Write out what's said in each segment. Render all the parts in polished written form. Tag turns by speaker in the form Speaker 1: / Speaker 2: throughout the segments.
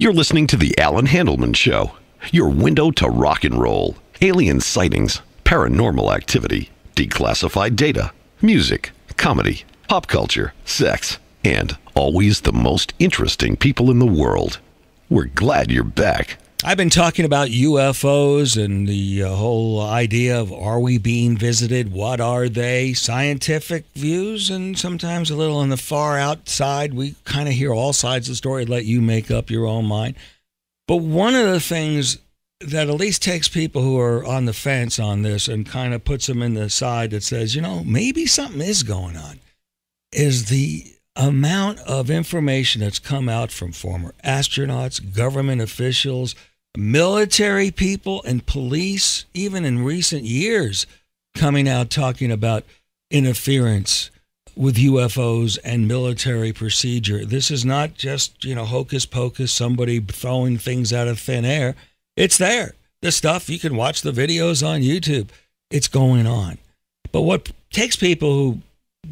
Speaker 1: You're listening to the Allan Handelman Show, your window to rock and roll, alien sightings, paranormal activity, declassified data, music, comedy, pop culture, sex, and always the most interesting people in the world. We're glad you're back.
Speaker 2: I've been talking about UFOs and the whole idea of, are we being visited? What are they? Scientific views, and sometimes a little on the far outside. We kind of hear all sides of the story, let you make up your own mind. But one of the things that at least takes people who are on the fence on this and kind of puts them in the side that says, maybe something is going on, is the amount of information that's come out from former astronauts, government officials, military people, and police, even in recent years, coming out talking about interference with UFOs and military procedure. This is not just, hocus pocus, somebody throwing things out of thin air. It's there. This stuff, you can watch the videos on YouTube. It's going on. But what takes people who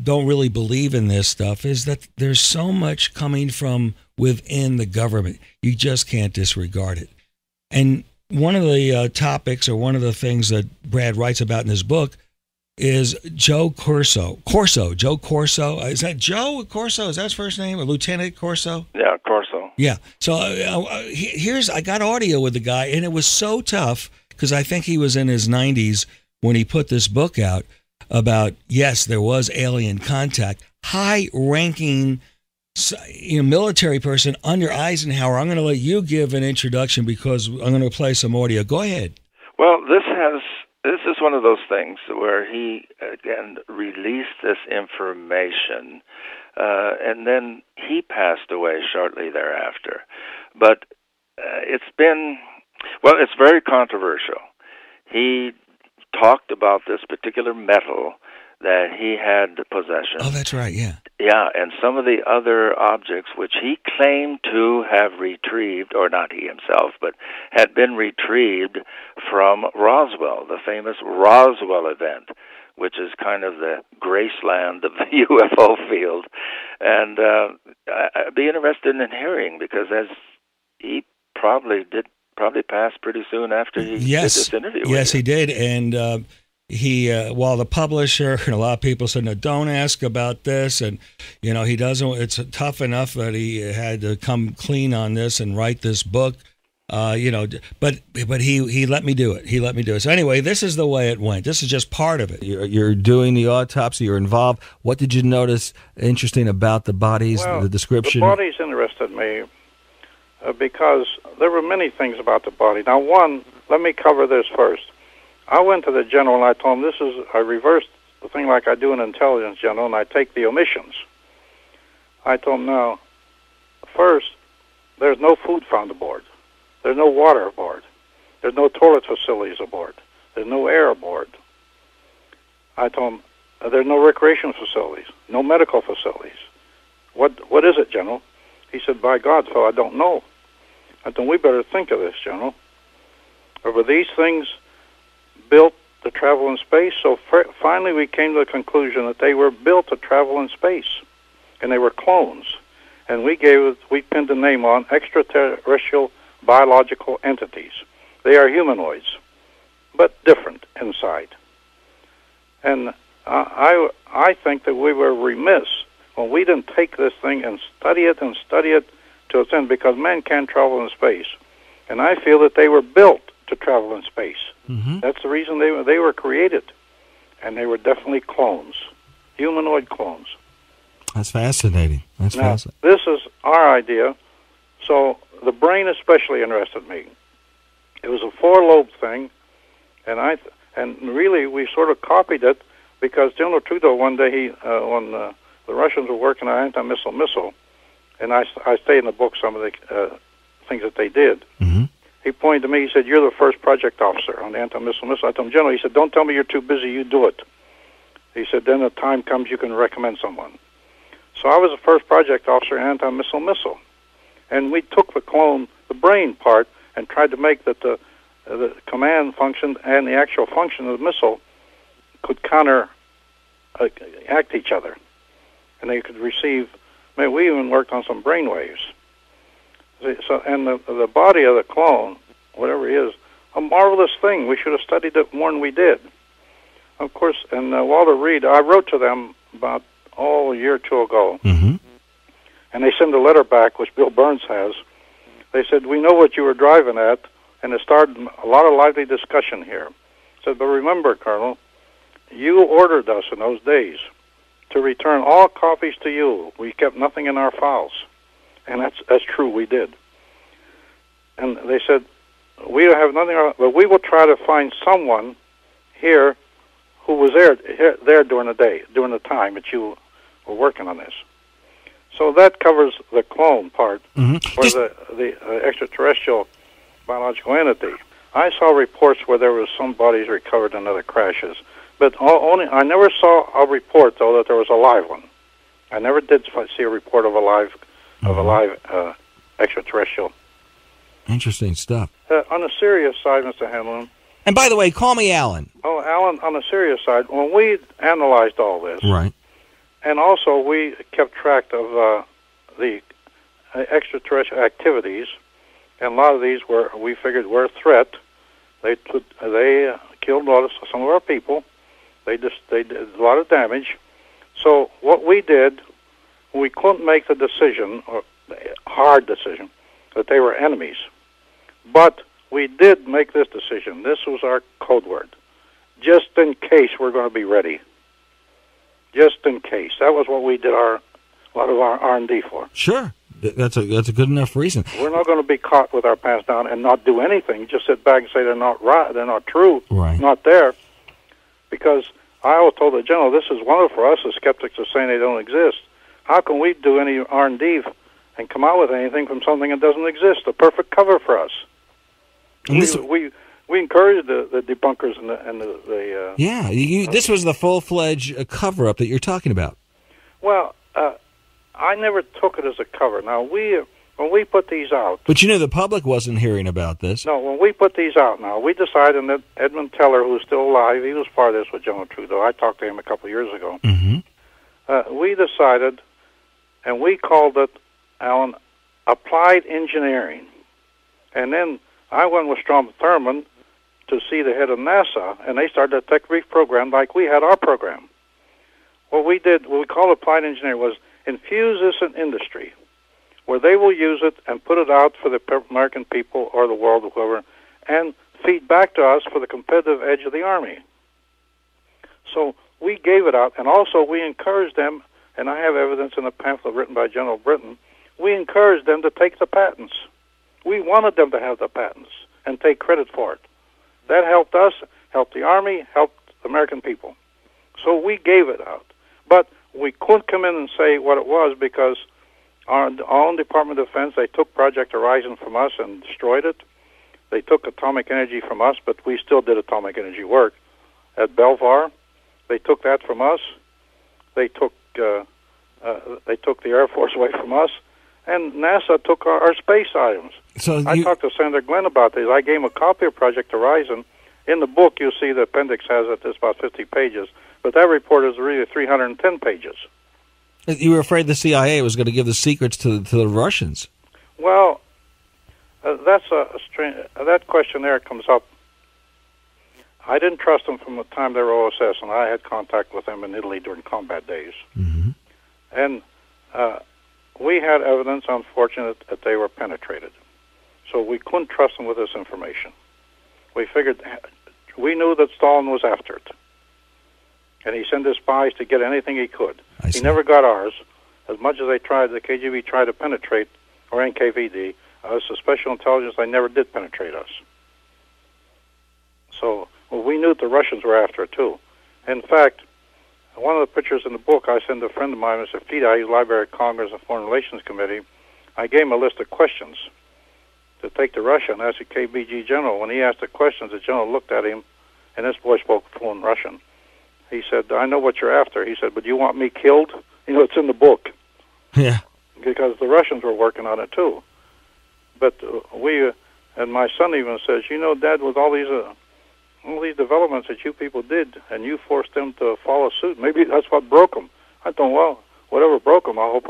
Speaker 2: don't really believe in this stuff is that there's so much coming from within the government. You just can't disregard it. And one of the topics, or one of the things that Brad writes about in his book, is Joe Corso. Joe Corso. Is that Joe Corso? Is that his first name? Or Lieutenant Corso?
Speaker 3: Yeah, Corso.
Speaker 2: Yeah. So I got audio with the guy, and it was so tough because I think he was in his 90s when he put this book out about, yes, there was alien contact. High-ranking military person under Eisenhower. I'm going to let you give an introduction because I'm going to play some audio. Go ahead.
Speaker 3: Well, this is one of those things where he, again, released this information, and then he passed away shortly thereafter. But it's very controversial. He talked about this particular metal that he had possession.
Speaker 2: Oh, that's right, yeah.
Speaker 3: Yeah, and some of the other objects which he claimed to have retrieved, or not he himself, but had been retrieved from Roswell, the famous Roswell event, which is kind of the Graceland of the UFO field. And I'd be interested in hearing, because as he probably passed pretty soon after he did this interview.
Speaker 2: Yes, he did, and while the publisher and a lot of people said, no, don't ask about this, and he doesn't. It's tough enough that he had to come clean on this and write this book, but he let me do it. He let me do it. So anyway, this is the way it went. This is just part of it. You're doing the autopsy. You're involved. What did you notice interesting about the bodies?
Speaker 4: Well,
Speaker 2: the description.
Speaker 4: The bodies interested me because there were many things about the body. Now, one, let me cover this first. I went to the general and I told him I reversed the thing like I do in intelligence general, and I take the omissions. I told him, now, first, there's no food found aboard. There's no water aboard. There's no toilet facilities aboard. There's no air aboard. I told him, there's no recreation facilities, no medical facilities. What is it, General? He said, by God, so I don't know. I told him, we better think of this, General. Were these things built to travel in space? So finally we came to the conclusion that they were built to travel in space, and they were clones. And we pinned a name on extraterrestrial biological entities. They are humanoids, but different inside. And I think that we were remiss when we didn't take this thing and study it to its end, because men can travel in space. And I feel that they were built to travel in space. Mm-hmm. That's the reason they were created, and they were definitely clones, humanoid clones.
Speaker 2: That's fascinating.
Speaker 4: This is our idea, so the brain especially interested me. It was a 4-lobe thing, and really we sort of copied it, because General Trudeau one day, when the Russians were working on anti-missile missile, and I state in the book some of the things that they did. Mm-hmm. He pointed to me, he said, you're the first project officer on the anti-missile missile. I told him, General, he said, don't tell me you're too busy, you do it. He said, then the time comes you can recommend someone. So I was the first project officer in anti-missile missile. And we took the brain part, and tried to make that the command function and the actual function of the missile could counteract each other. And they could receive, we even worked on some brain waves. So, and the body of the clone, whatever it is, a marvelous thing. We should have studied it more than we did. Of course, and Walter Reed, I wrote to them about, a year or two ago, and they sent a letter back, which Bill Burns has. They said, we know what you were driving at, and it started a lot of lively discussion here. Said, but remember, Colonel, you ordered us in those days to return all copies to you. We kept nothing in our files. And that's true, we did. And they said, we don't have nothing, but we will try to find someone here who was there during the day, during the time that you were working on this. So that covers the clone part, or the extraterrestrial biological entity. I saw reports where there was some bodies recovered in other crashes, but I never saw a report, though, that there was a live one. I never did see a report of a live extraterrestrial.
Speaker 5: Interesting stuff.
Speaker 4: On the serious side, Mr. Handelman.
Speaker 5: And by the way, call me Allan.
Speaker 4: Oh, Allan, on the serious side, when we analyzed all this,
Speaker 5: right,
Speaker 4: and also we kept track of the extraterrestrial activities, and a lot of these we figured were a threat. They killed some of our people. They did a lot of damage. So what we did, we couldn't make the decision, or hard decision, that they were enemies. But we did make this decision. This was our code word. Just in case we're going to be ready. Just in case. That was what we did a lot of our R&D for.
Speaker 5: Sure. That's a good enough reason.
Speaker 4: We're not going to be caught with our pants down and not do anything. Just sit back and say they're not right, they're not true, not there. Because I always told the general, this is wonderful for us. The skeptics are saying they don't exist. How can we do any R&D and come out with anything from something that doesn't exist? The perfect cover for us. We encourage the debunkers and the
Speaker 5: this was the full-fledged cover-up that you're talking about.
Speaker 4: Well, I never took it as a cover. Now, when we put these out...
Speaker 5: But the public wasn't hearing about this.
Speaker 4: No, when we put these out now, we decided that Edmund Teller, who's still alive, he was part of this with General Trudeau. I talked to him a couple of years ago. We decided, and we called it, Allan, applied engineering. And then I went with Strom Thurmond to see the head of NASA, and they started a tech brief program like we had our program. What we called applied engineering was infuse this in industry, where they will use it and put it out for the American people or the world, or whoever, and feed back to us for the competitive edge of the Army. So we gave it out, and also we encouraged them, and I have evidence in a pamphlet written by General Britton, we encouraged them to take the patents. We wanted them to have the patents and take credit for it. That helped us, helped the Army, helped the American people. So we gave it out. But we couldn't come in and say what it was because our own Department of Defense, they took Project Horizon from us and destroyed it. They took atomic energy from us, but we still did atomic energy work. At Belvoir, they took that from us. They took the Air Force away from us. And NASA took our space items. So I talked to Senator Glenn about this. I gave him a copy of Project Horizon. In the book, you'll see the appendix has it. It's about 50 pages. But that report is really 310 pages.
Speaker 5: You were afraid the CIA was going to give the secrets to the Russians.
Speaker 4: Well, that's a strange... that question there comes up. I didn't trust them from the time they were OSS, and I had contact with them in Italy during combat days. And... we had evidence, unfortunate, that they were penetrated. So we couldn't trust them with this information. We we knew that Stalin was after it. And he sent his spies to get anything he could. He never got ours. As much as the KGB tried to penetrate, or NKVD, the special intelligence, they never did penetrate us. So we knew that the Russians were after it, too. In fact, one of the pictures in the book I sent to a friend of mine, Mr. Fidei, who's Library of Congress and Foreign Relations Committee. I gave him a list of questions to take to Russia and ask the KBG general. When he asked the questions, the general looked at him, and this boy spoke fluent Russian. He said, I know what you're after. He said, but you want me killed? It's in the book.
Speaker 5: Yeah.
Speaker 4: Because the Russians were working on it, too. But and my son even says, Dad, with all these developments that you people did, and you forced them to follow suit. Maybe that's what broke them. I thought, well, whatever broke them, I hope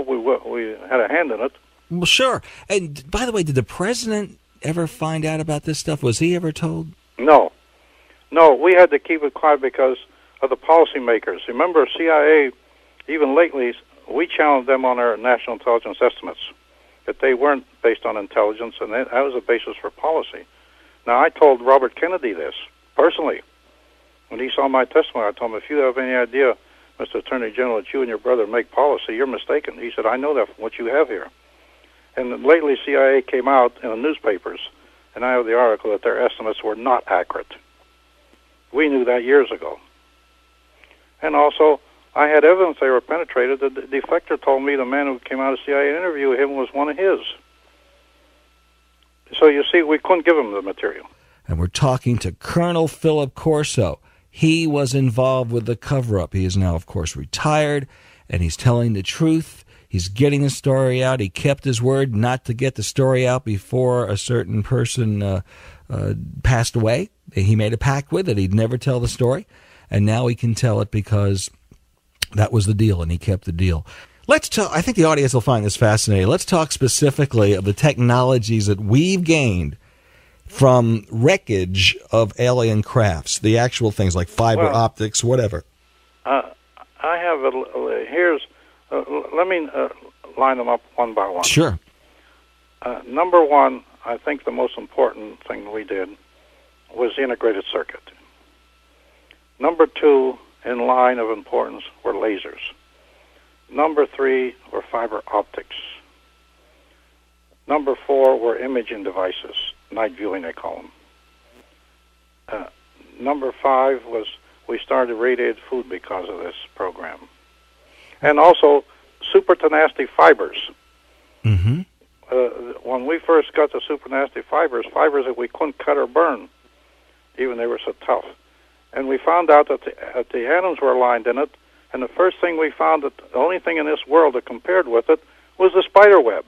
Speaker 4: we had a hand in it.
Speaker 5: Well, sure. And by the way, did the president ever find out about this stuff? Was he ever told?
Speaker 4: No. No, we had to keep it quiet because of the policymakers. Remember, CIA, even lately, we challenged them on our national intelligence estimates, that they weren't based on intelligence, and that was a basis for policy. Now, I told Robert Kennedy this, personally. When he saw my testimony, I told him, if you have any idea, Mr. Attorney General, that you and your brother make policy, you're mistaken. He said, I know that from what you have here. And lately, CIA came out in the newspapers, and I have the article that their estimates were not accurate. We knew that years ago. And also, I had evidence they were penetrated. The defector told me the man who came out of CIA interview him was one of his. So you see, we couldn't give him the material.
Speaker 5: And we're talking to Colonel Philip Corso. He was involved with the cover-up. He is now, of course, retired, and he's telling the truth. He's getting the story out. He kept his word not to get the story out before a certain person passed away. He made a pact with it. He'd never tell the story, and now he can tell it because that was the deal, and he kept the deal. Let's talk. I think the audience will find this fascinating. Let's talk specifically of the technologies that we've gained from wreckage of alien crafts, the actual things like fiber optics, whatever.
Speaker 4: I have here's. Let me line them up one by one.
Speaker 5: Sure.
Speaker 4: Number one, I think the most important thing we did was the integrated circuit. Number two, in line of importance, were lasers. Number three were fiber optics. Number four were imaging devices, night viewing they call them. Number five was we started radiated food because of this program. And also super tenacity fibers.
Speaker 5: Mm-hmm.
Speaker 4: When we first got the super nasty fibers that we couldn't cut or burn, even they were so tough. And we found out that the atoms were aligned in it, and the first thing we found, that the only thing in this world that compared with it was the spider web.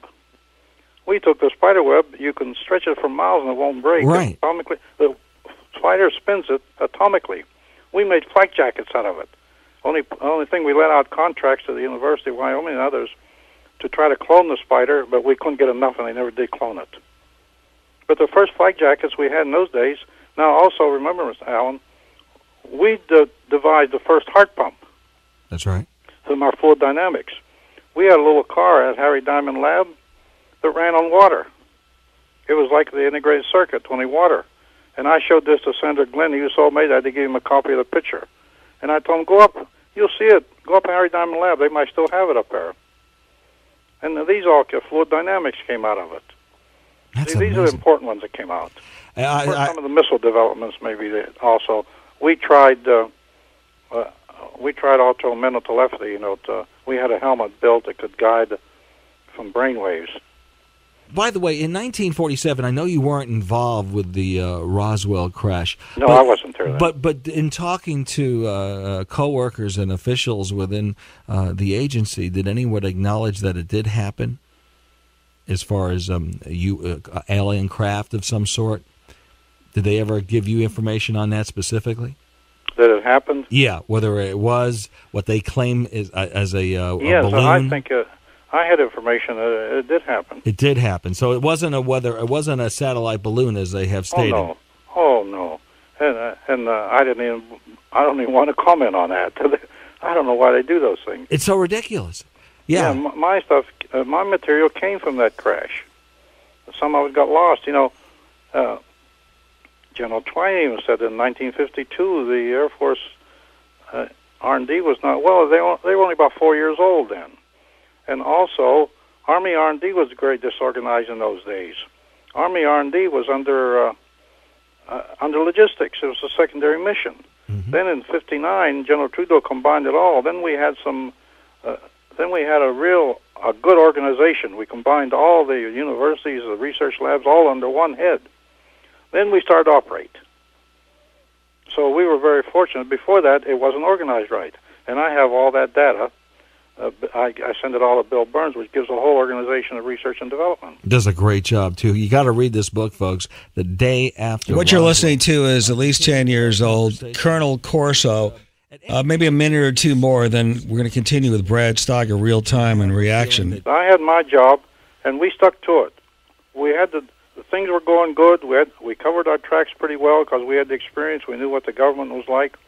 Speaker 4: We took the spider web, you can stretch it for miles and it won't break.
Speaker 5: Right.
Speaker 4: Atomically, the spider spins it atomically. We made flak jackets out of it. Only thing, we let out contracts to the University of Wyoming and others to try to clone the spider, but we couldn't get enough, and they never did clone it. But the first flak jackets we had in those days, now also remember, Mr. Allan, we devised the first heart pump.
Speaker 5: That's right.
Speaker 4: From our fluid dynamics. We had a little car at Harry Diamond Lab that ran on water. It was like the integrated circuit, only water. And I showed this to Senator Glenn. He was so amazed I had to give him a copy of the picture. And I told him, go up, you'll see it. Go up to Harry Diamond Lab. They might still have it up there. And these all fluid dynamics came out of it.
Speaker 5: That's
Speaker 4: these are the important ones that came out. Some of the missile developments, maybe also. We tried ultra-mental telepathy. We had a helmet built that could guide from brainwaves.
Speaker 5: By the way, in 1947, I know you weren't involved with the Roswell crash.
Speaker 4: No, I wasn't there then.
Speaker 5: But in talking to coworkers and officials within the agency, did anyone acknowledge that it did happen? As far as alien craft of some sort, did they ever give you information on that specifically?
Speaker 4: That it happened?
Speaker 5: Yeah, whether it was what they claim is as a
Speaker 4: yes,
Speaker 5: balloon.
Speaker 4: I think. I had information that it did happen.
Speaker 5: It did happen. So it wasn't a satellite balloon as they have stated.
Speaker 4: Oh no. And I don't even want to comment on that. I don't know why they do those things.
Speaker 5: It's so ridiculous. Yeah.
Speaker 4: My stuff, my material came from that crash. Some of it got lost. General Twain even said in 1952 the Air Force R&D was not well. They were only about 4 years old then. And also, Army R&D was very disorganized in those days. Army R&D was under logistics. It was a secondary mission. Mm-hmm. Then in '59, General Trudeau combined it all. Then we had a good organization. We combined all the universities, the research labs, all under one head. Then we started to operate. So we were very fortunate. Before that, it wasn't organized right. And I have all that data. I send it all to Bill Burns, which gives a whole organization of research and development.
Speaker 5: Does a great job, too. You got to read this book, folks, the day after.
Speaker 2: What you're listening to is at least 10 years old, Colonel Corso. Maybe a minute or two more, then we're going to continue with Brad Steiger, Real Time and Reaction.
Speaker 4: I had my job, and we stuck to it. We had the things were going good. We covered our tracks pretty well because we had the experience. We knew what the government was like.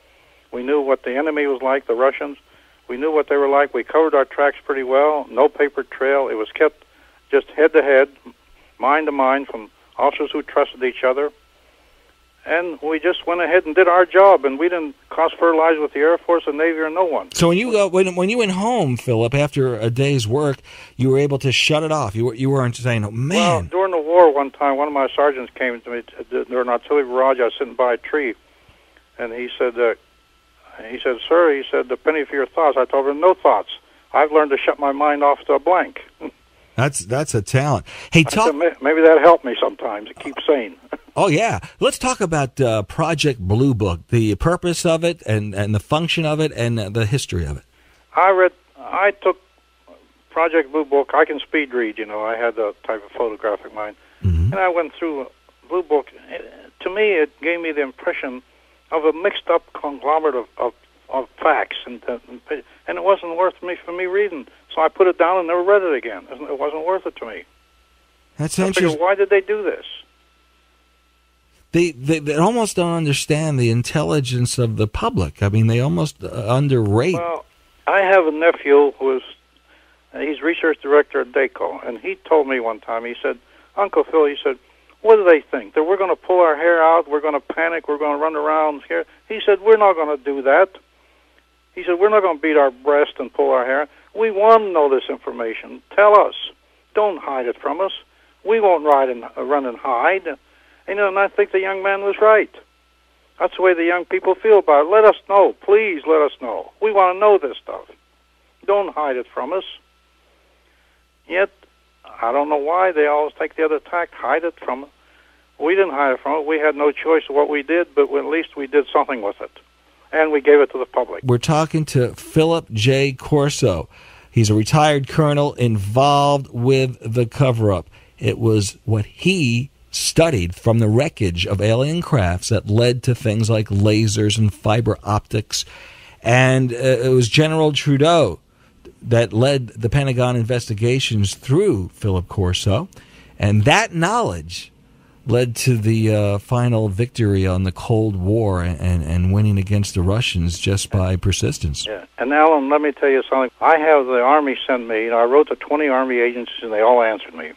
Speaker 4: We knew what the enemy was like, the Russians. We knew what they were like. We covered our tracks pretty well. No paper trail. It was kept just head to head, mind to mind, from officers who trusted each other. And we just went ahead and did our job, and we didn't cross-fertilize with the Air Force or Navy or no one.
Speaker 5: So when you went home, Philip, after a day's work, you were able to shut it off. You weren't saying, "Oh man."
Speaker 4: Well, during the war, one time, one of my sergeants came to me during artillery barrage. I was sitting by a tree, and he said, "Sir," he said, "a penny for your thoughts." I told him, "No thoughts. I've learned to shut my mind off to a blank."
Speaker 5: That's a talent. Hey,
Speaker 4: said, maybe that helped me sometimes to keep sane.
Speaker 5: Oh, yeah. Let's talk about Project Blue Book, the purpose of it and the function of it and the history of it.
Speaker 4: I took Project Blue Book. I can speed read, I had the type of photographic mind. Mm-hmm. And I went through Blue Book. To me, it gave me the impression of a mixed-up conglomerate of facts, and it wasn't worth for me reading. So I put it down and never read it again. It wasn't worth it to me.
Speaker 5: That's
Speaker 4: interesting. I figured, why did they do this?
Speaker 5: They almost don't understand the intelligence of the public. I mean, they almost underrate.
Speaker 4: Well, I have a nephew he's research director at DACO, and he told me one time, he said, "Uncle Phil," he said, "what do they think? That we're going to pull our hair out, we're going to panic, we're going to run around here?" He said, "We're not going to do that." He said, "We're not going to beat our breast and pull our hair. We want to know this information. Tell us. Don't hide it from us. We won't run and hide." And I think the young man was right. That's the way the young people feel about it. Let us know. Please let us know. We want to know this stuff. Don't hide it from us. Yet, I don't know why they always take the other tack, hide it from us. We didn't hide it from it. We had no choice of what we did, but at least we did something with it. And we gave it to the public.
Speaker 5: We're talking to Philip J. Corso. He's a retired colonel involved with the cover-up. It was what he studied from the wreckage of alien crafts that led to things like lasers and fiber optics. And it was General Trudeau that led the Pentagon investigations through Philip Corso. And that knowledge led to the final victory on the Cold War and winning against the Russians just by persistence.
Speaker 4: Yeah. And Allan, let me tell you something. I have the Army send me, I wrote to 20 Army agencies and they all answered me.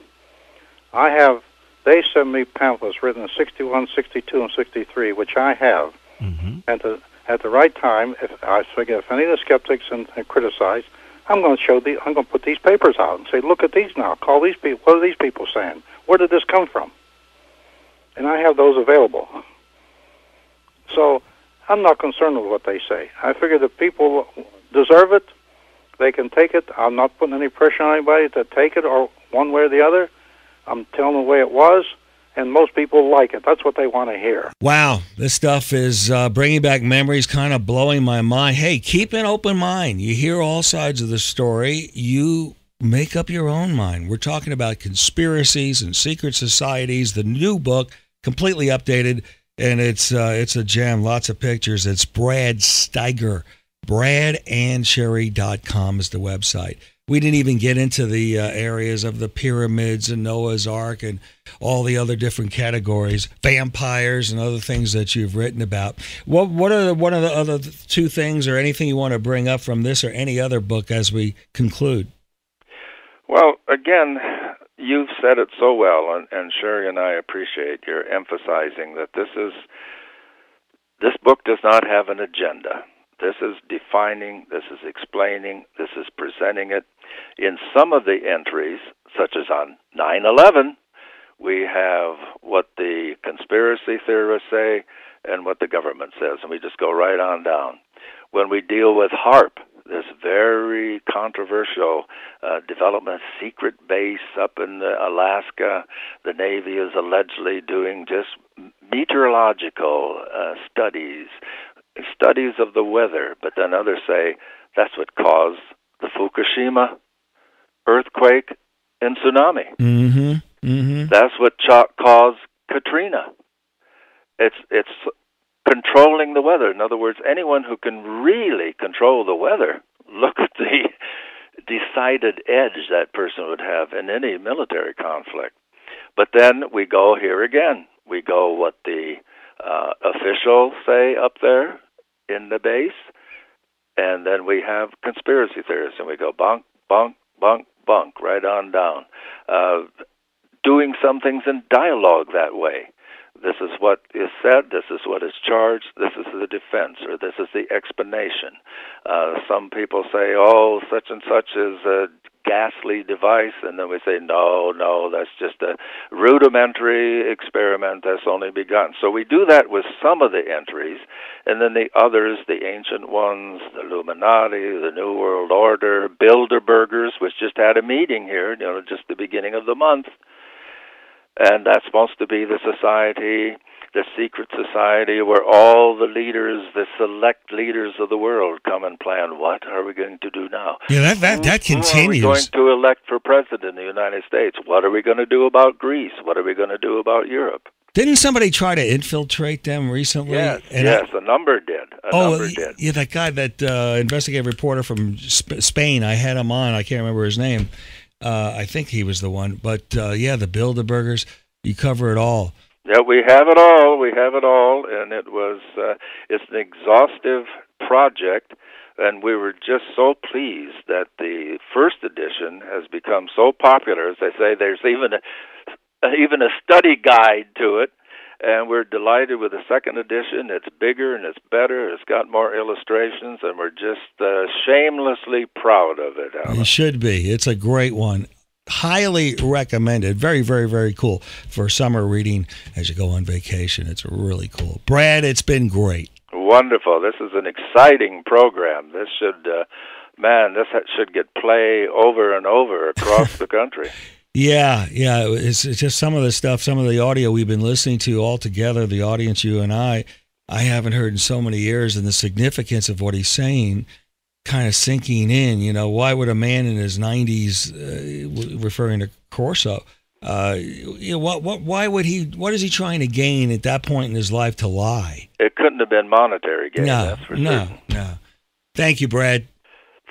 Speaker 4: They send me pamphlets written in 61, 62, and 63, which I have. Mm-hmm. And at the right time, if any of the skeptics and criticize, I'm going to put these papers out and say, look at these now. Call these people. What are these people saying? Where did this come from? And I have those available. So I'm not concerned with what they say. I figure the people deserve it. They can take it. I'm not putting any pressure on anybody to take it or one way or the other. I'm telling the way it was, and most people like it. That's what they want to hear.
Speaker 2: Wow, this stuff is bringing back memories, kind of blowing my mind. Hey, keep an open mind. You hear all sides of the story. You make up your own mind. We're talking about conspiracies and secret societies. The new book, completely updated, and it's a gem. Lots of pictures. It's Brad Steiger. BradandSherry.com is the website. We didn't even get into the areas of the pyramids and Noah's Ark and all the other different categories, vampires and other things that you've written about. What are one of the other two things or anything you want to bring up from this or any other book as we conclude?
Speaker 3: Well, again, you've said it so well, and Sherry and I appreciate your emphasizing that this book does not have an agenda. This is defining, this is explaining, this is presenting it. In some of the entries, such as on 9/11, we have what the conspiracy theorists say and what the government says, and we just go right on down. When we deal with HARP, this very controversial development, secret base up in Alaska, the Navy is allegedly doing just meteorological studies of the weather, but then others say that's what caused the Fukushima earthquake and tsunami.
Speaker 2: Mm-hmm. Mm-hmm.
Speaker 3: That's what caused Katrina. It's controlling the weather. In other words, anyone who can really control the weather, look at the decided edge that person would have in any military conflict. But then we go here again. We go what the officials say up there in the base, and then we have conspiracy theorists, and we go bunk, bunk, bunk, bunk, right on down. Doing some things in dialogue that way. This is what is said, this is what is charged, this is the defense, or this is the explanation. Some people say, oh, such and such is a ghastly device, and then we say, no, that's just a rudimentary experiment that's only begun. So we do that with some of the entries, and then the others, the ancient ones, the Illuminati, the New World Order, Bilderbergers, which just had a meeting here, just the beginning of the month. And that's supposed to be the society, the secret society, where all the leaders, the select leaders of the world come and plan, what are we going to do now?
Speaker 2: Yeah, that continues.
Speaker 3: Who are we going to elect for president in the United States? What are we going to do about Greece? What are we going to do about Europe?
Speaker 2: Didn't somebody try to infiltrate them recently?
Speaker 3: Yes, a number did.
Speaker 2: Yeah, that guy, that investigative reporter from Spain, I had him on. I can't remember his name. I think he was the one. But, yeah, the Bilderbergers, you cover it all.
Speaker 3: Yeah, we have it all. We have it all. And it was, it's an exhaustive project. And we were just so pleased that the first edition has become so popular. As I say, there's even a study guide to it. And we're delighted with the second edition. It's bigger and it's better. It's got more illustrations, and we're just shamelessly proud of it, Allan.
Speaker 2: It should be. It's a great one. Highly recommended. Very, very, very cool for summer reading as you go on vacation. It's really cool. Brad, it's been great.
Speaker 3: Wonderful. This is an exciting program. This should, this should get play over and over across the country.
Speaker 2: Yeah. It's just some of the stuff, some of the audio we've been listening to all together, the audience, you and I haven't heard in so many years, and the significance of what he's saying kind of sinking in. Why would a man in his 90s, referring to Corso, why would he, what is he trying to gain at that point in his life to lie?
Speaker 3: It couldn't have been monetary gain, that's for sure.
Speaker 2: No. Thank you, Brad.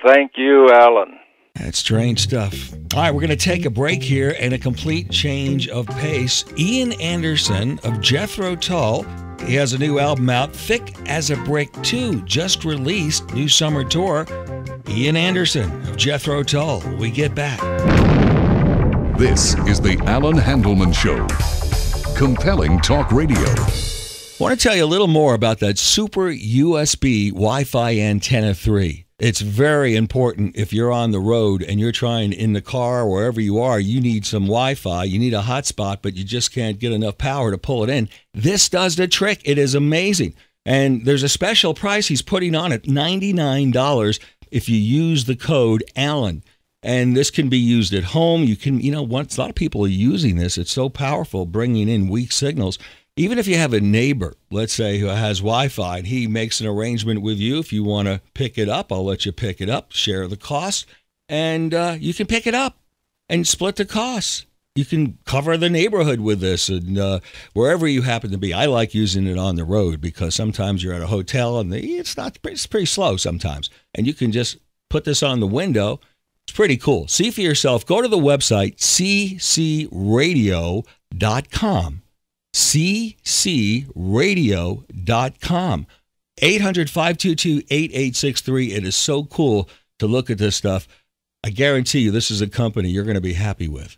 Speaker 3: Thank you, Allan.
Speaker 2: That's strange stuff. All right, we're going to take a break here and a complete change of pace. Ian Anderson of Jethro Tull, he has a new album out, Thick as a Brick 2, just released, new summer tour. Ian Anderson of Jethro Tull. When we get back.
Speaker 6: This is the Allan Handelman Show. Compelling talk radio.
Speaker 2: I want to tell you a little more about that Super USB Wi-Fi Antenna 3. It's very important if you're on the road and you're trying in the car or wherever you are, you need some Wi-Fi, you need a hotspot, but you just can't get enough power to pull it in. This does the trick. It is amazing. And there's a special price he's putting on it, $99 if you use the code Allan. And this can be used at home. You can, once a lot of people are using this, it's so powerful, bringing in weak signals. Even if you have a neighbor, let's say, who has Wi-Fi, and he makes an arrangement with you. If you want to pick it up, I'll let you pick it up, share the cost, and you can pick it up and split the costs. You can cover the neighborhood with this, and wherever you happen to be. I like using it on the road because sometimes you're at a hotel and it's pretty slow sometimes, and you can just put this on the window. It's pretty cool. See for yourself. Go to the website ccradio.com. ccradio.com. 800-522-8863. It is so cool to look at this stuff. I guarantee you this is a company you're going to be happy with.